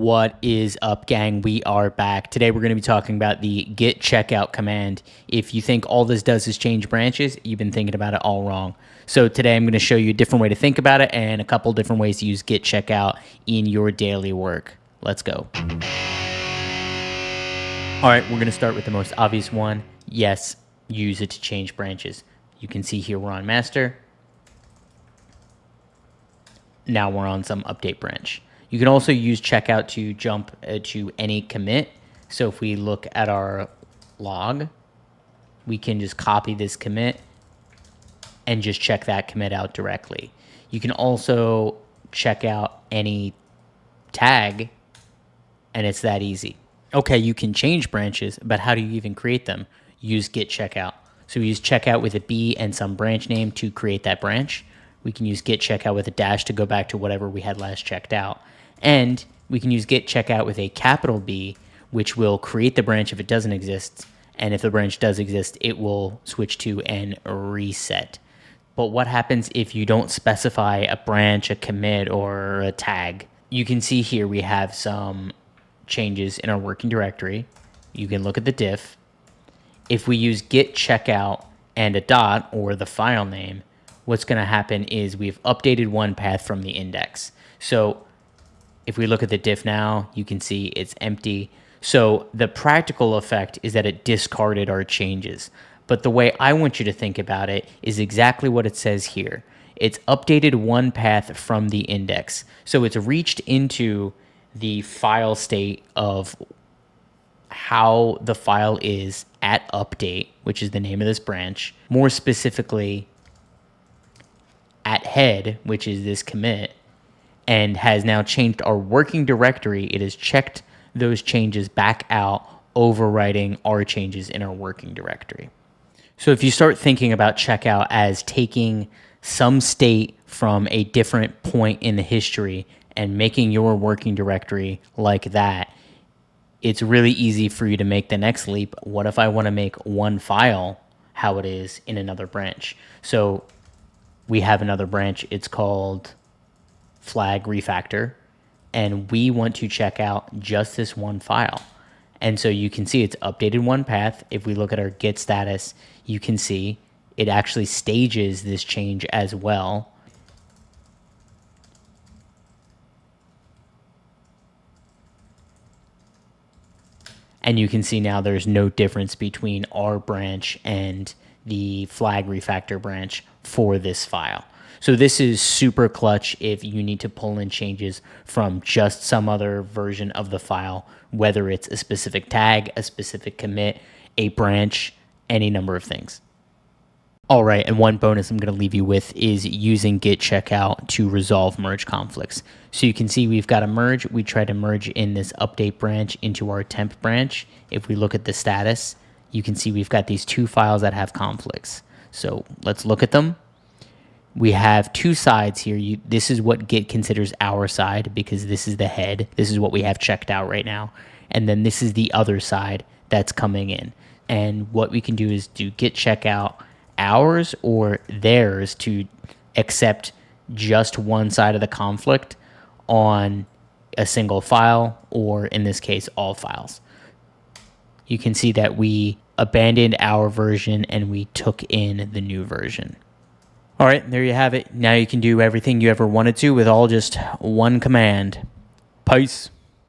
What is up, gang? We are back. Today we're going to be talking about the git checkout command. If you think all this does is change branches, you've been thinking about it all wrong. So today I'm going to show you a different way to think about it and a couple different ways to use git checkout in your daily work. Let's go. All right, we're going to start with the most obvious one. Yes, use it to change branches. You can see here we're on master. Now we're on some update branch. You can also use checkout to jump to any commit. So if we look at our log, we can just copy this commit and just check that commit out directly. You can also check out any tag, and it's that easy. Okay, you can change branches, but how do you even create them? Use git checkout. So we use checkout with a B and some branch name to create that branch. We can use git checkout with a dash to go back to whatever we had last checked out. And we can use git checkout with a capital B, which will create the branch if it doesn't exist. And if the branch does exist, it will switch to and reset. But what happens if you don't specify a branch, a commit, or a tag? You can see here we have some changes in our working directory. You can look at the diff. If we use git checkout and a dot, or the file name, what's going to happen is we've updated one path from the index. So if we look at the diff now, you can see it's empty. So the practical effect is that it discarded our changes. But the way I want you to think about it is exactly what it says here. It's updated one path from the index. So it's reached into the file state of how the file is at update, which is the name of this branch. More specifically, at head, which is this commit, and has now changed our working directory. It has checked those changes back out, overwriting our changes in our working directory. So if you start thinking about checkout as taking some state from a different point in the history and making your working directory like that, it's really easy for you to make the next leap. What if I want to make one file how it is in another branch? So we have another branch. It's called flag refactor, and we want to check out just this one file. And so you can see it's updated one path. If we look at our git status, you can see it actually stages this change as well. And you can see now there's no difference between our branch and the flag refactor branch for this file. So this is super clutch if you need to pull in changes from just some other version of the file, whether it's a specific tag, a specific commit, a branch, any number of things. All right, and one bonus I'm going to leave you with is using git checkout to resolve merge conflicts. So you can see we've got a merge. We try to merge in this update branch into our temp branch. If we look at the status, you can see we've got these two files that have conflicts. So let's look at them. We have two sides here. This is what git considers our side because this is the head. This is what we have checked out right now. And then this is the other side that's coming in. And what we can do is do git checkout ours or theirs to accept just one side of the conflict on a single file, or in this case, all files. You can see that we abandoned our version and we took in the new version. All right, there you have it. Now you can do everything you ever wanted to with all just one command. Peace.